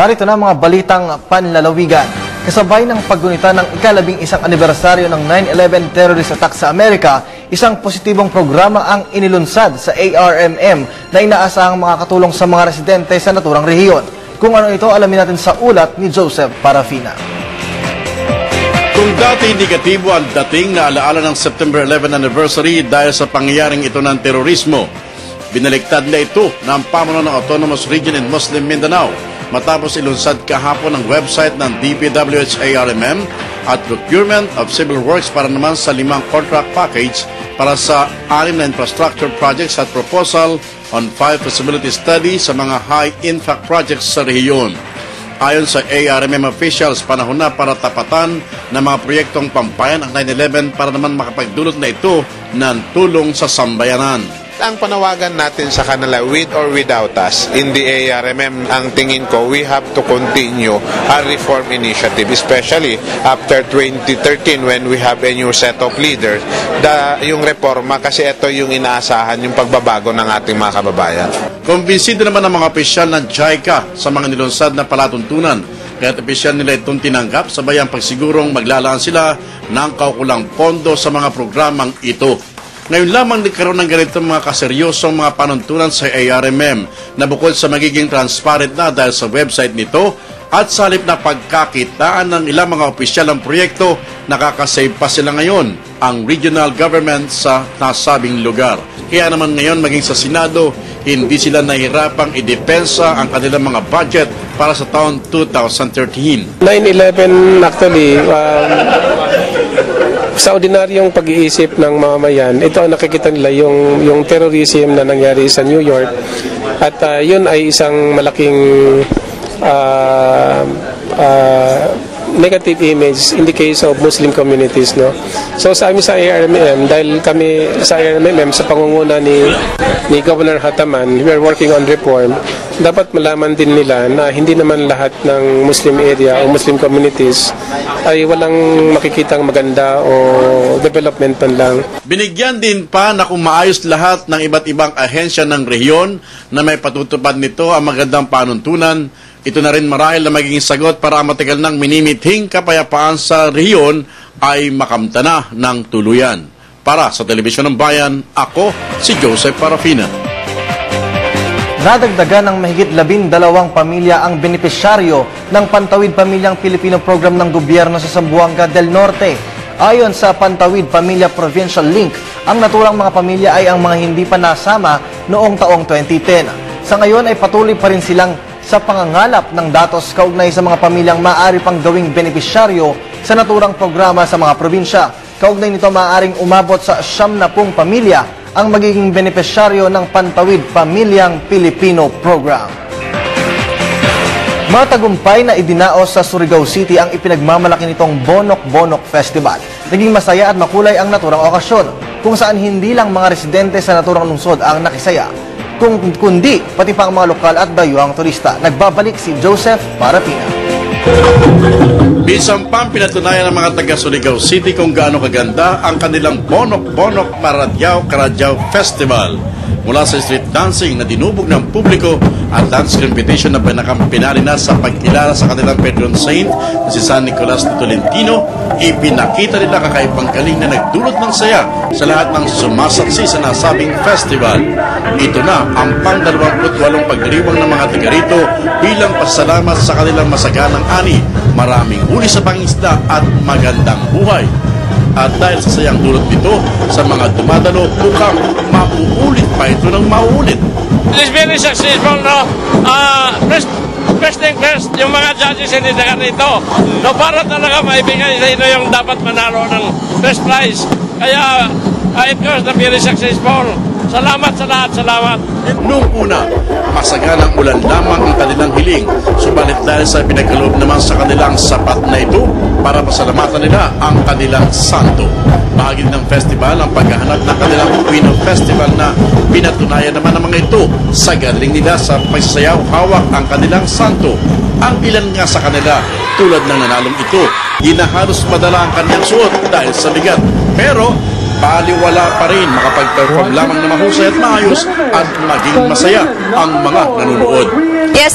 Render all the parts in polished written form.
Narito na mga balitang panlalawigan. Kasabay ng paggunita ng ika-11 anibersaryo ng 9/11 terrorist attack sa Amerika, isang positibong programa ang inilunsad sa ARMM na inaasahang makakatulong sa mga residente sa naturang rehiyon. Kung ano ito, alamin natin sa ulat ni Joseph Parafina. Kung dati indikatibo ang dating na alaala ng September 11 anniversary dahil sa pangyayaring ito ng terorismo, binaliktad na ito ng pamuno ng Autonomous Region in Muslim Mindanao matapos ilunsad kahapon ang website ng DPWH-ARMM at procurement of civil works para naman sa 5 contract package para sa 6 na infrastructure projects at proposal on 5 feasibility studies sa mga high-impact projects sa rehiyon. Ayon sa ARMM officials, panahon na para tapatan ng mga proyektong pampayan ang 9/11 para naman makapagdulot na ito ng tulong sa sambayanan. Ang panawagan natin sa kanila, with or without us, in the ARMM, ang tingin ko, we have to continue our reform initiative, especially after 2013 when we have a new set of leaders. Yung reforma, kasi ito yung inaasahan, yung pagbabago ng ating mga kababayan. Kumbinsido naman ang mga opisyal ng JICA sa mga nilunsad na palatuntunan. Kaya't opisyal nila itong tinanggap, sabay ang pagsigurong maglalaan sila ng kaukulang pondo sa mga programang ito. Ngayon lamang nagkaroon ng ganitong mga kaseryosong mga panuntunan sa ARMM na bukod sa magiging transparent na dahil sa website nito at sa halip na pagkakitaan ng ilang mga opisyal ng proyekto, nakakasave pa sila ngayon ang regional government sa nasabing lugar. Kaya naman ngayon maging sa Senado, hindi sila nahihirapang idepensa ang kanilang mga budget para sa taon 2013. 9/11 actually, sa ordinaryong pag-iisip ng mamamayan, ito ang nakikita nila yung terrorism na nangyari sa New York at yun ay isang malaking negative image in the case of Muslim communities, no. So sa amin sa ARMM, dahil kami sa ARMM sa pangunguna ni Governor Hataman, we are working on reform. Dapat malaman din nila na hindi naman lahat ng Muslim area o Muslim communities ay walang makikitang maganda o development man lang. Binigyan din pa na kung maayos lahat ng iba't ibang ahensya ng rehiyon na may patutupad nito ang magandang panuntunan, ito na rin marahil na magiging sagot para matagal ng minimithing kapayapaan sa rehiyon ay makamtana ng tuluyan. Para sa Telebisyon ng Bayan, ako si Joseph Parafina. Nadagdagan ng mahigit 12 pamilya ang benepisyaryo ng Pantawid Pamilyang Pilipino program ng gobyerno sa Zamboanga del Norte. Ayon sa Pantawid Pamilya Provincial Link, ang naturang mga pamilya ay ang mga hindi pa nasama noong taong 2010. Sa ngayon ay patuloy pa rin silang sa pangangalap ng datos kaugnay sa mga pamilyang maaari pang gawing benepisyaryo sa naturang programa sa mga probinsya. Kaugnay nito, maaaring umabot sa 70 pamilya ang magiging benepisyaryo ng Pantawid Pamilyang Pilipino Program. Matagumpay na idinaos sa Surigao City ang ipinagmamalaki nitong Bonok-Bonok Festival. Naging masaya at makulay ang naturang okasyon, kung saan hindi lang mga residente sa naturang lungsod ang nakisaya, kundi pati pa ang mga lokal at dayuhang turista. Nagbabalik si Joseph Parafina. Bisan pa pinatunayan ng mga taga Surigao City kung gaano kaganda ang kanilang Bonok-Bonok Maradyaw-Karadyaw Festival. Mula sa street dancing na dinubog ng publiko at dance competition na pinakampinali na sa pagkilala sa kanilang patron saint na si San Nicolas de Tolentino, ipinakita nila kakaibang galing na nagdulot ng saya sa lahat ng sumasaksi sa nasabing festival. Ito na ang pang-28 pagdiriwang ng mga taga rito bilang pasalamat sa kanilang masaganang ani, maraming huli sa pangisda at magandang buhay. At dahil sa sayang dulot nito sa mga dumadalo, mukhang mauulit pa ito ng mauulit. It is very successful, no? First thing first, yung mga judges hindi taga rito. No, para talaga maibigay sa inyo yung dapat manalo ng first prize. Kaya, it was very successful. Salamat sa lahat, salamat. Noong una, masaganang ulan lamang ang kanilang hiling. Subalit dahil sa pinagkaloob naman sa kanilang sapat na ito para pasalamatan nila ang kanilang santo. Bahagi ng festival ang paghahanap ng kanilang Queen of Festival na pinatunayan naman ng mga ito sa galing nila sa pagsasayaw hawak ang kanilang santo. Ang ilan nga sa kanila, tulad ng nanalong ito, ginahalos madala ang kanyang suot dahil sa bigat. Pero baliwala pa rin makapag-perform lamang na mahusay at maayos at maging masaya ang mga nanonood. Yes,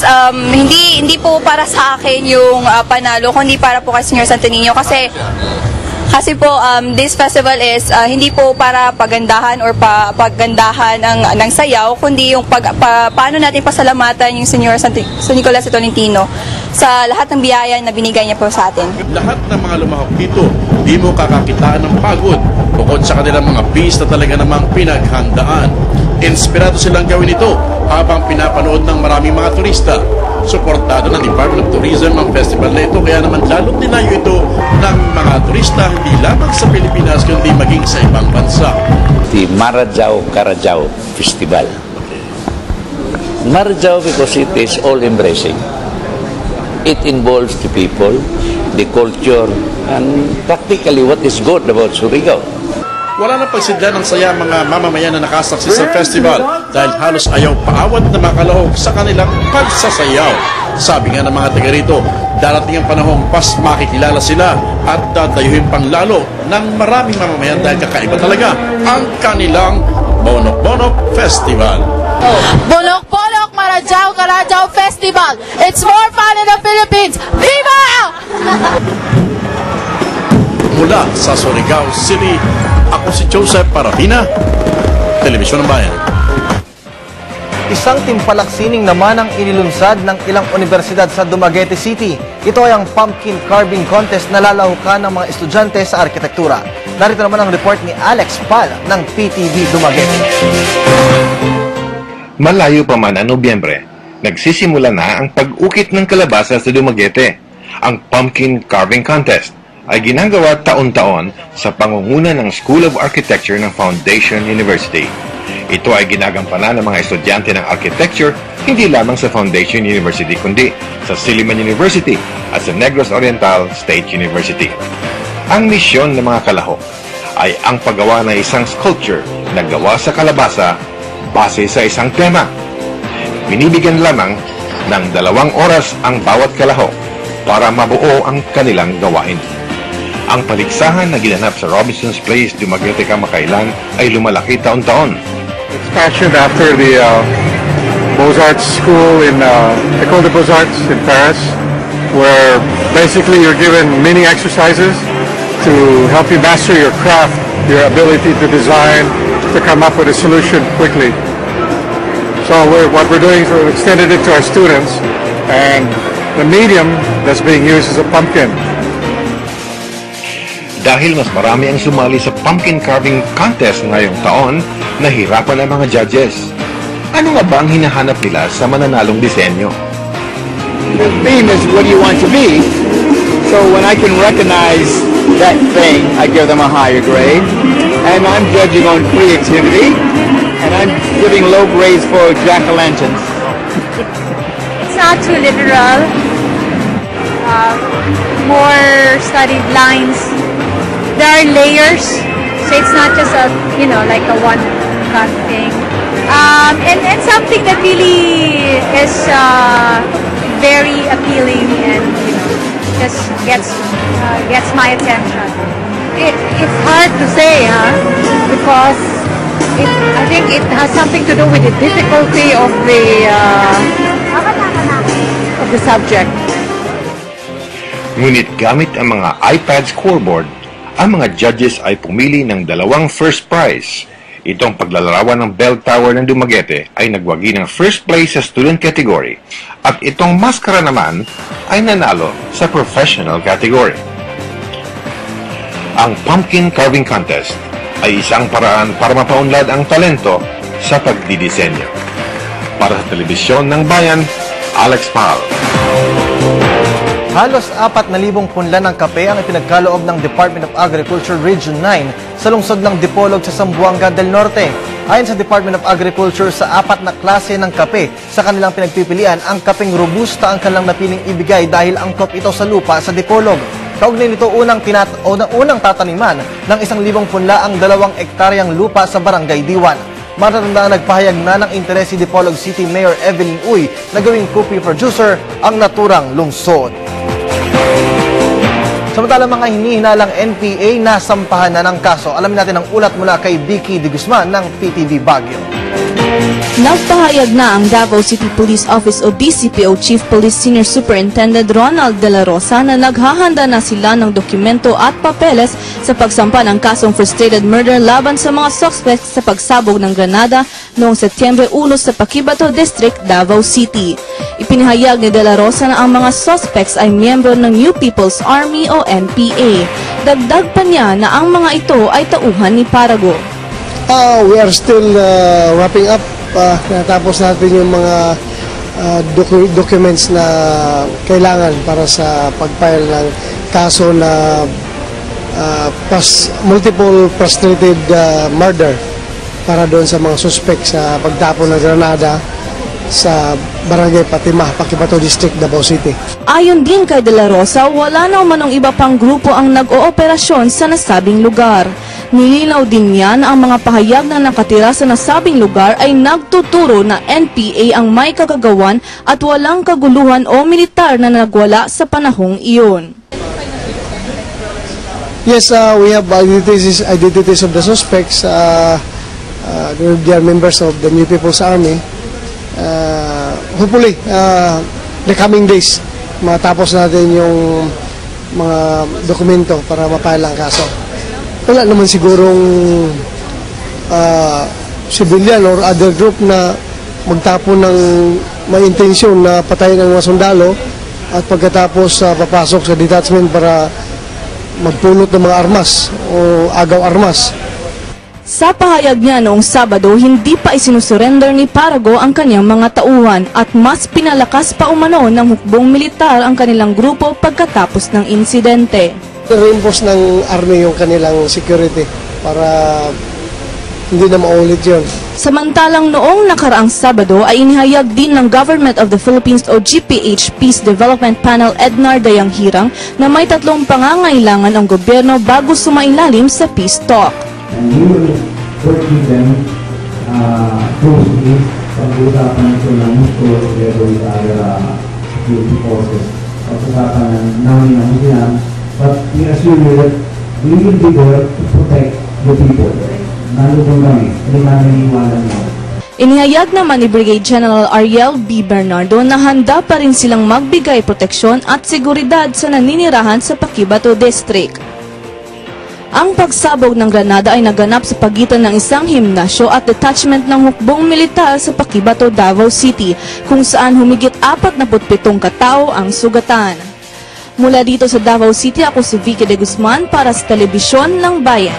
hindi po para sa akin yung panalo, kundi para po kay Sr. Santo Niño kasi po this festival is hindi po para pagandahan or paggandahan ng sayaw, kundi yung paano natin pasalamatan yung San Nicolas de Tolentino sa lahat ng biyaya na binigay niya po sa atin. Lahat ng mga lumahok dito, di mo kakakitaan ng pagod bukod sa kanilang mga bis na talaga namang pinaghandaan. Inspirado silang gawin ito habang pinapanood ng maraming mga turista. Suportado ng Department of Tourism ang festival na ito, kaya naman lalong nilayo ito ng mga turista hindi lamang sa Pilipinas kundi maging sa ibang bansa. The Marajao-Carajao Festival. Marajao because it is all-embracing. It involves the people, the culture, and practically what is good about Surigao. Wala na pagsidla ng saya mga mamamayan na nakasaksi sa festival dahil halos ayaw paawat na makalahok sa kanilang pagsasayaw. Sabi nga ng mga taga rito, darating ang panahong pas makikilala sila at dadayuhin pang lalo ng maraming mamamayan dahil kakaiba talaga ang kanilang Bonok-Bonok Festival. Bonok-Bonok Marajao-Carajao Festival. It's more fun in the Philippines. Viva! Mula sa Surigao City, ako si Joseph Parafina, Telebisyon ng Bayan. Isang timpalak-sining naman ang inilunsad ng ilang universidad sa Dumaguete City. Ito ay ang pumpkin carving contest na lalahukan ng mga estudyante sa arkitektura. Narito naman ang report ni Alex Pal ng PTV Dumaguete. Malayo pa man ang Nobyembre, nagsisimula na ang pag-ukit ng kalabasa sa Dumaguete. Ang pumpkin carving contest ay ginagawa taon-taon sa pangunguna ng School of Architecture ng Foundation University. Ito ay ginagampanan ng mga estudyante ng architecture hindi lamang sa Foundation University kundi sa Silliman University at sa Negros Oriental State University. Ang misyon ng mga kalahok ay ang paggawa ng isang sculpture na gawa sa kalabasa base sa isang tema. Binibigyan lamang ng 2 oras ang bawat kalahok para mabuo ang kanilang gawain. Ang paligsahan na ginanap sa Robinson's Place, Dumaguete, Kamakailan ay lumalaki taon-taon. It's fashioned after the Beaux-Arts school in École des Beaux-Arts in Paris, where basically you're given mini exercises to help you master your craft, your ability to design, to come up with a solution quickly. So what we're doing is we've extended it to our students, and the medium that's being used is a pumpkin. Dahil mas marami ang sumali sa pumpkin carving contest ngayong taon, nahirapan ang mga judges. Ano nga ba ang hinahanap nila sa mananalong disenyo? The theme is what do you want to be? So when I can recognize that thing, I give them a higher grade. And I'm judging on creativity, and I'm giving low grades for jack-o'-lanterns. It's not too literal. More studied lines. There are layers, so it's not just a, like a one-cut thing. And something that really is very appealing and, just gets my attention. It's hard to say, because I think it has something to do with the difficulty of the subject. Ngunit gamit ang mga iPad scoreboard, ang mga judges ay pumili ng 2 first prize. Itong paglalarawan ng Bell Tower ng Dumaguete ay nagwagi ng first place sa student category at itong maskara naman ay nanalo sa professional category. Ang pumpkin carving contest ay isang paraan para mapaunlad ang talento sa pagdidisenyo. Para sa Telebisyon ng Bayan, Alex Pal. Halos 4,000 punla ng kape ang ipinagkaloob ng Department of Agriculture Region 9 sa lungsod ng Dipolog sa Zamboanga del Norte. Ayon sa Department of Agriculture, sa 4 na klase ng kape sa kanilang pinagpipilian, ang kapeng robusta ang kanilang napiling ibigay dahil angkop ito sa lupa sa Dipolog. Kaugnay nito, unang tataniman ng 1,000 punla ang 2 ektaryang lupa sa Barangay Diwan. Matatandaan nagpahayag na ng interes si Dipolog City Mayor Evelyn Uy na gawing coffee producer ang naturang lungsod. Samantala mga hinihinalang NPA na sampahan na ng kaso. Alamin natin ang ulat mula kay Vicky De Guzman ng PTV Baguio. Nagpahayag na ang Davao City Police Office o DCPO Chief Police Senior Superintendent Ronald De La Rosa na naghahanda na sila ng dokumento at papeles sa pagsampa ng kasong frustrated murder laban sa mga suspects sa pagsabog ng granada noong Setyembre 1 sa Paquibato District, Davao City. Ipinahayag ni De La Rosa na ang mga suspects ay miyembro ng New People's Army o NPA. Dagdag pa niya na ang mga ito ay tauhan ni Parago. We are still wrapping up. Natapos natin yung mga documents na kailangan para sa pag-file ng kaso na multiple frustrated murder para doon sa mga suspect sa pagtapon ng granada sa Barangay Patima, Paquibato District, Davao City. Ayon din kay De La Rosa, wala na umanong iba pang grupo ang nag-ooperasyon sa nasabing lugar. Nilinaw din niya na ang mga pahayag na nakatira sa nasabing lugar ay nagtuturo na NPA ang may kagagawan at walang kaguluhan o militar na nagwala sa panahong iyon. Yes, we have identities of the suspects. They are members of the New People's Army. Hopefully, the coming days, matapos natin yung mga dokumento para mapile ang kaso. Wala naman sigurong civilian or other group na magtapon ng may intensyon na patayin ng mga sundalo at pagkatapos papasok sa detachment para magpulot ng mga armas o agaw armas. Sa pahayag niya noong Sabado, hindi pa isinusurrender ni Parago ang kanyang mga tauhan at mas pinalakas pa umano ng hukbong militar ang kanilang grupo pagkatapos ng insidente. Reinforce ng army yung kanilang security para hindi na maulit yun. Samantalang noong nakaraang Sabado ay inihayag din ng Government of the Philippines o GPH Peace Development Panel Ednar Dayang Hirang na may 3 pangangailangan ang gobyerno bago sumailalim sa peace talk. And we will work with them closely pag-usapan ito ng mutual together with other security forces. Pag-usapan ng namin ng Muslim, but we assure you that we will be there to protect the people. Nandun kami, hindi namin iwanan mo. Inihayag naman ni Brigade General Ariel B. Bernardo na handa pa rin silang magbigay proteksyon at seguridad sa naninirahan sa Paquibato District. Ang pagsabog ng granada ay naganap sa pagitan ng isang himnasyo at detachment ng hukbong militar sa Paquibato, Davao City, kung saan humigit 47 katao ang sugatan. Mula dito sa Davao City, ako si Vicky De Guzman para sa Telebisyon ng Bayan.